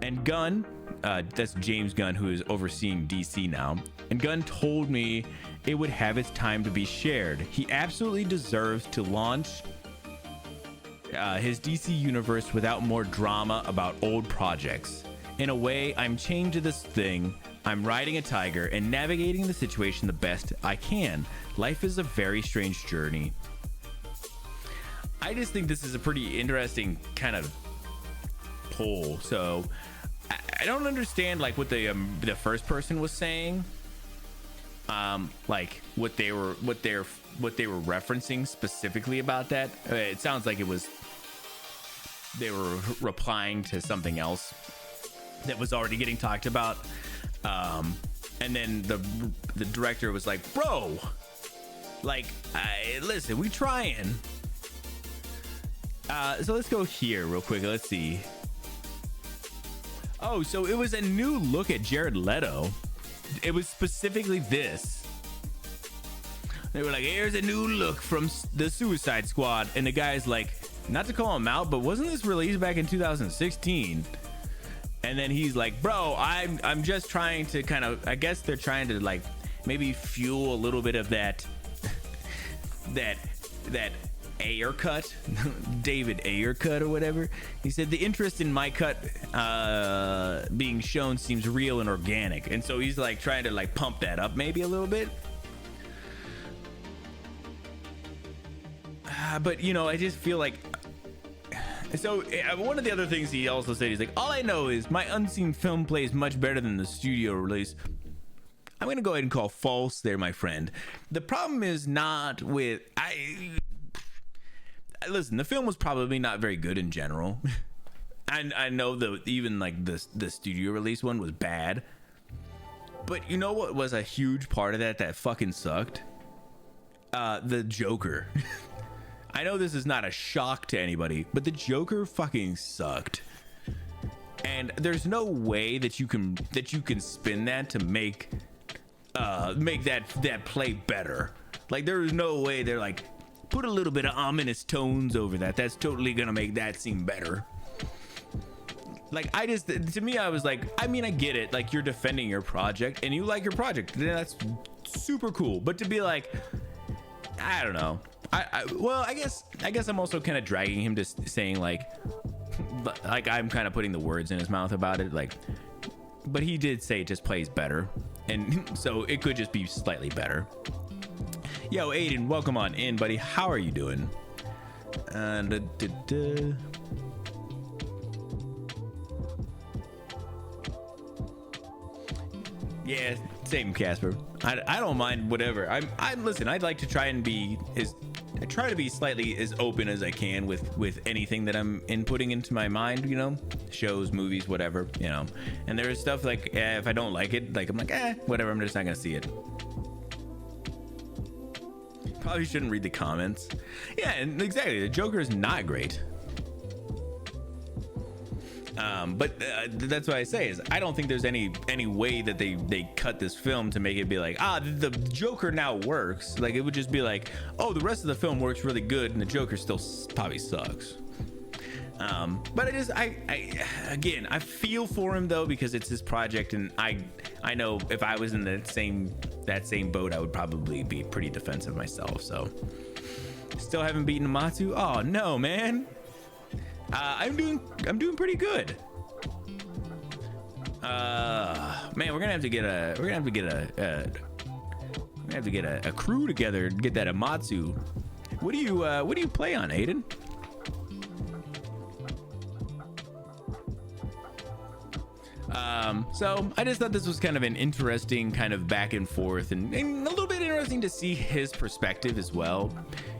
And Gunn, that's James Gunn, who is overseeing DC now, and Gunn told me it would have its time to be shared. He absolutely deserves to launch his DC universe without more drama about old projects. In a way, I'm chained to this thing. I'm riding a tiger and navigating the situation the best I can. Life is a very strange journey. I just think this is a pretty interesting kind of poll. So I don't understand like what the first person was saying. Like what they were referencing specifically about that. It sounds like they were replying to something else that was already getting talked about. And then the director was like, bro, like, listen, we trying. So let's go here real quick. Let's see. Oh, so it was a new look at Jared Leto. It was specifically this. They were like, here's a new look from the Suicide Squad. And the guy's like, not to call him out, but wasn't this released back in 2016? And then he's like, bro, I'm just trying to kind of, I guess they're trying to like maybe fuel a little bit of that Ayer cut, David Ayer cut or whatever. He said the interest in my cut being shown seems real and organic. And so he's like trying to like pump that up maybe a little bit. But you know, I just feel like, so one of the other things he also said, he's like, all I know is my unseen film plays much better than the studio release. I'm going to go ahead and call false there, my friend. The problem is not with, listen, the film was probably not very good in general. I know that even like the studio release one was bad. But you know what was a huge part of that fucking sucked? The Joker. I know this is not a shock to anybody, but the Joker fucking sucked. And there's no way that you can spin that to make that play better. Like there is no way they're like, put a little bit of ominous tones over that. That's totally gonna make that seem better. Like to me, I was like, I mean, I get it. Like you're defending your project and you like your project. That's super cool. But to be like, I don't know. I guess I'm also kind of dragging him to saying like I'm kind of putting the words in his mouth about it. Like, but he did say it just plays better. And so it could just be slightly better. Yo, Aiden, welcome on in, buddy. How are you doing? Yeah, same, Casper. I don't mind whatever. Listen, I'd like to try and be I try to be slightly as open as I can with anything that I'm inputting into my mind, you know, shows, movies, whatever, you know. And there is stuff like if I don't like it, like I'm like, whatever, I'm just not gonna see it. Probably shouldn't read the comments. Yeah, and exactly, the Joker is not great. But that's what I say is I don't think there's any way that they cut this film to make it be like, the Joker now works. Like it would just be like, oh, the rest of the film works really good and the Joker still probably sucks. But I feel for him though, because it's his project, and I know if I was in that same boat, I would probably be pretty defensive myself. So still haven't beaten Amatsu. Oh no, man. I'm doing pretty good. Man, we're gonna have to get a crew together and get that Amatsu. What do you play on, Aiden? So I just thought this was kind of an interesting kind of back and forth, and a little bit interesting to see his perspective as well.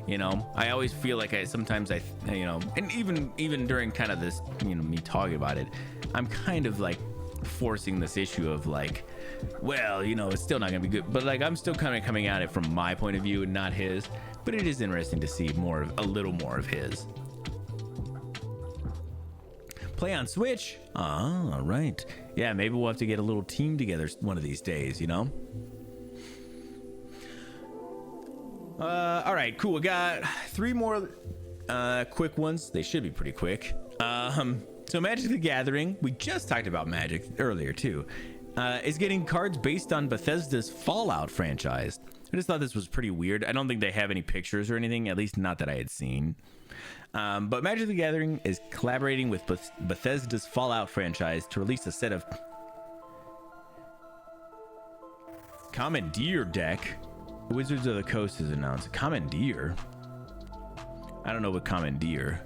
You know, I always feel like sometimes and even during kind of this, you know, me talking about it, I'm kind of like forcing this issue of like, well, you know, it's still not gonna be good, but like I'm still kind of coming at it from my point of view and not his. But it is interesting to see a little more of his. Play on Switch? Ah, right. Yeah, maybe we'll have to get a little team together one of these days, you know? All right, cool. We got 3 more quick ones. They should be pretty quick. So Magic the Gathering, we just talked about Magic earlier too, is getting cards based on Bethesda's Fallout franchise. I just thought this was pretty weird. I don't think they have any pictures or anything, at least not that I had seen. But Magic the Gathering is collaborating with Bethesda's Fallout franchise to release a set of Commandeer deck. Wizards of the Coast has announced Commandeer. I don't know what Commandeer.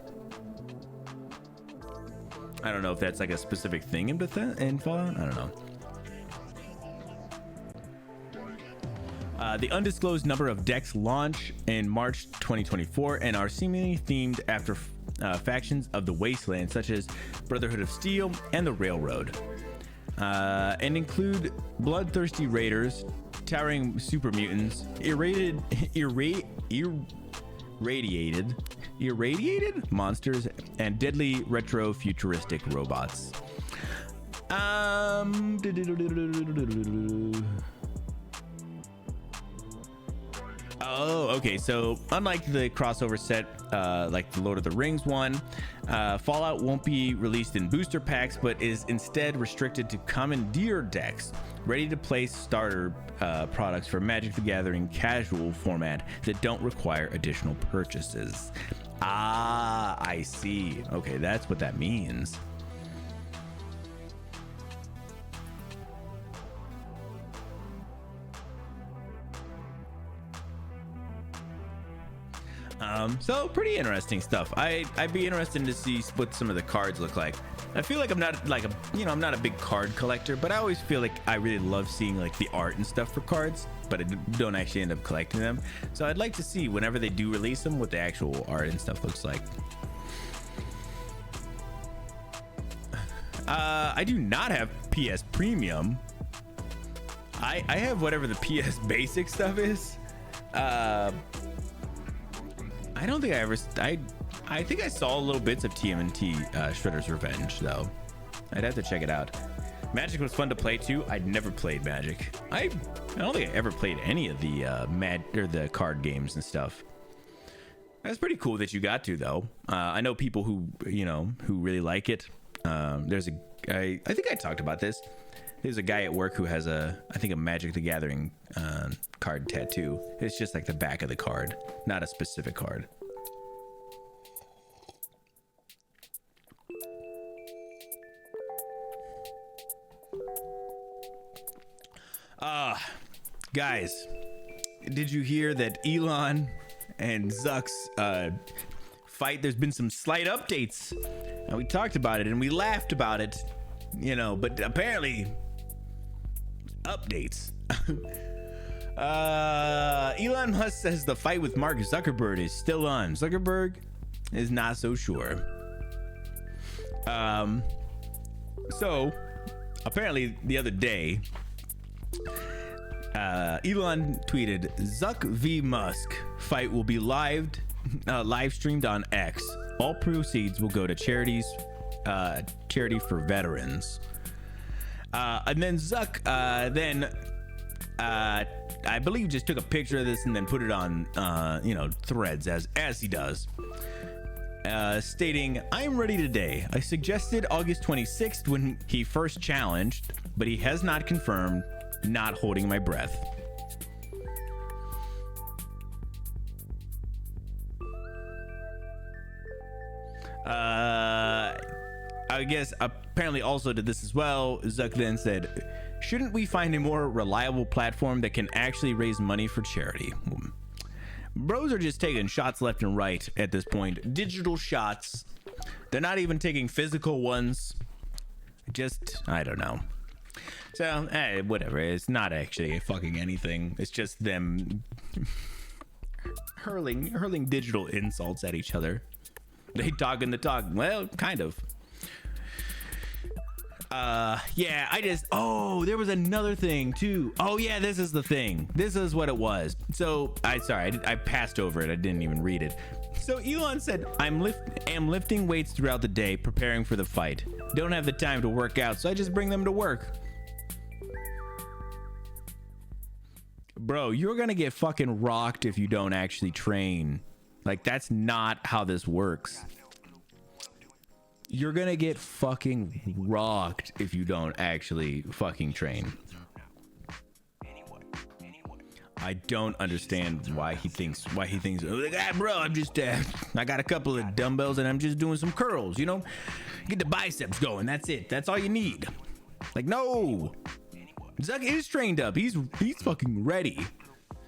I don't know if that's like a specific thing in Fallout. I don't know. The undisclosed number of decks launch in March 2024 and are seemingly themed after factions of the Wasteland, such as Brotherhood of Steel and the Railroad, and include bloodthirsty raiders, towering super mutants, irradiated monsters, and deadly retro futuristic robots. Oh, okay. So unlike the crossover set, like the Lord of the Rings one, Fallout won't be released in booster packs, but is instead restricted to Commandeer decks, ready to place starter products for Magic the Gathering casual format that don't require additional purchases. Ah, I see. Okay, that's what that means. So pretty interesting stuff. I'd be interested to see what some of the cards look like. I feel like I'm not like I'm not a big card collector, but I always feel like I really love seeing like the art and stuff for cards, but I don't actually end up collecting them. So I'd like to see whenever they do release them what the actual art and stuff looks like. I do not have PS Premium. I have whatever the PS Basic stuff is. I don't think I ever. I think I saw little bits of TMNT Shredder's Revenge though. I'd have to check it out. Magic was fun to play too. I'd never played Magic. I don't think I ever played any of the the card games and stuff. That's pretty cool that you got to though. I know people who who really like it. There's I think I talked about this. There's a guy at work who has I think a Magic the Gathering card tattoo. It's just like the back of the card, not a specific card. Guys, did you hear that Elon and Zuck's fight? There's been some slight updates. And we talked about it and we laughed about it, but apparently updates. Elon Musk says the fight with Mark Zuckerberg is still on. Zuckerberg is not so sure. So apparently the other day, Elon tweeted, Zuck v Musk fight will be live streamed on X. All proceeds will go to charity for veterans. And then Zuck I believe just took a picture of this and then put it on Threads as he does, stating, I'm ready today. I suggested August 26th when he first challenged, but he has not confirmed. Not holding my breath. I guess apparently also did this as well. Zuck then said, shouldn't we find a more reliable platform that can actually raise money for charity? Bros are just taking shots left and right at this point. Digital shots. They're not even taking physical ones. I don't know. So, whatever. It's not actually fucking anything. It's just them hurling digital insults at each other. They talking the talk. Well, kind of. There was another thing too. Oh yeah, this is the thing. This is what it was. So I passed over it. I didn't even read it. So Elon said, am lifting weights throughout the day, preparing for the fight. Don't have the time to work out, so I just bring them to work. Bro, you're gonna get fucking rocked if you don't actually train. Like, that's not how this works. You're gonna get fucking rocked if you don't actually fucking train. I don't understand why he thinks like, ah, bro, I'm just I got a couple of dumbbells and I'm just doing some curls, you know, get the biceps going. That's it. That's all you need. Like, no, Zuck is trained up. He's fucking ready.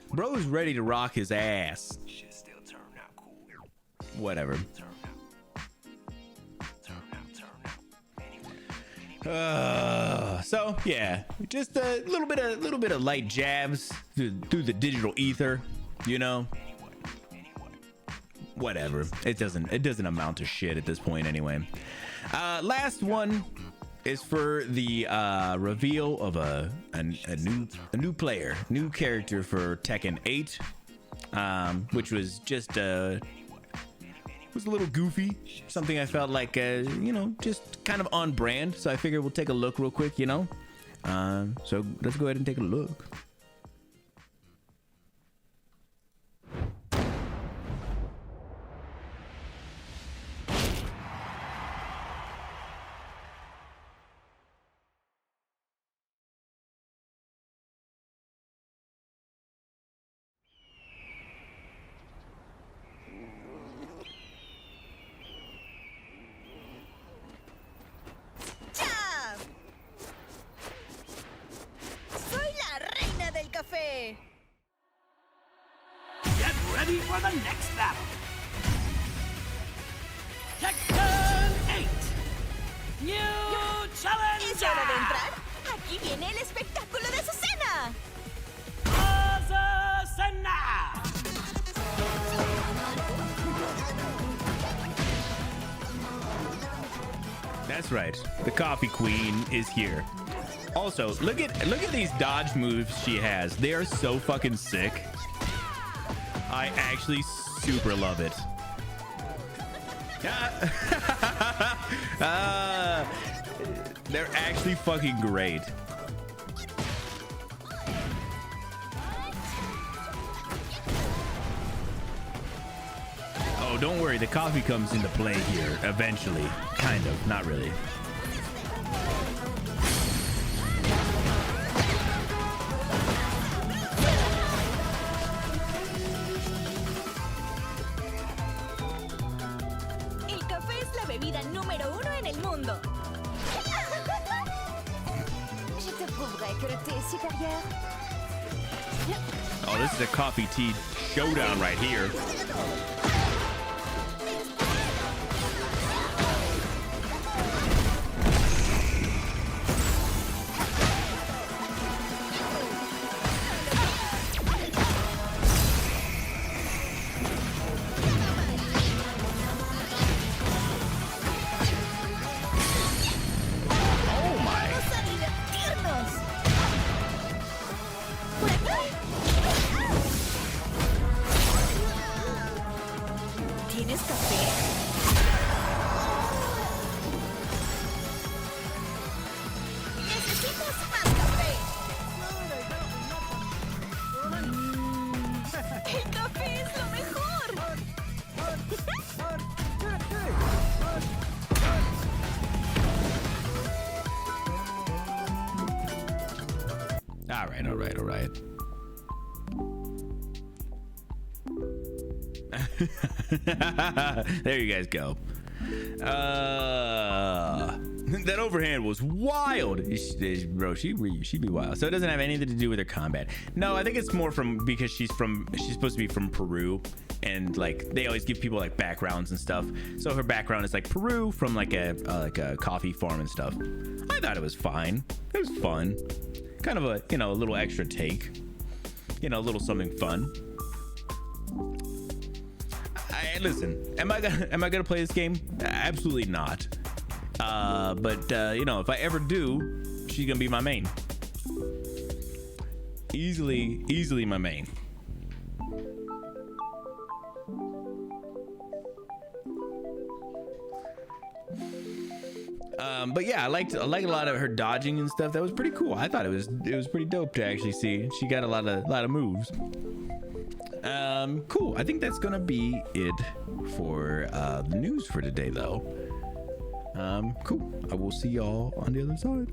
Bro is ready to rock his ass. Whatever. So yeah, just a little bit of light jabs through the digital ether, you know. Whatever. It doesn't amount to shit at this point anyway. Last one is for the reveal of a new player, new character for Tekken 8, which was just was a little goofy, something I felt like you know, just kind of on brand, so I figured we'll take a look real quick, you know. So let's go ahead and take a look. Get ready for the next battle. Tekken 8. New Challenger. ¿Es hora de entrar? Aquí viene el espectáculo de Azucena. Azucena. That's right. The Coffee Queen is here. Also, look at these dodge moves she has. They are so fucking sick. I actually super love it. They're actually fucking great. Oh, don't worry. The coffee comes into play here eventually. Kind of. Not really. Bebida número 1 en el mundo. Je te prouverai que le thé est supérieur. Oh, this is a coffee tea showdown right here. ¿Tienes café? ¡Necesitas más café! ¡El café es lo mejor! All right. There you guys go. That overhand was wild, bro. She be wild. So it doesn't have anything to do with her combat. No, I think it's more because she's supposed to be from Peru, and like they always give people like backgrounds and stuff. So her background is like Peru, from like a coffee farm and stuff. I thought it was fine. It was fun, kind of a, you know, a little extra take, you know, a little something fun. Listen, am I gonna play this game? Absolutely not. But you know, if I ever do, she's gonna be my main. Easily my main. But yeah, I liked a lot of her dodging and stuff. That was pretty cool. I thought it was pretty dope to actually see. She got a lot of moves. Cool. I think that's gonna be it for the news for today, though. Cool. I will see y'all on the other side.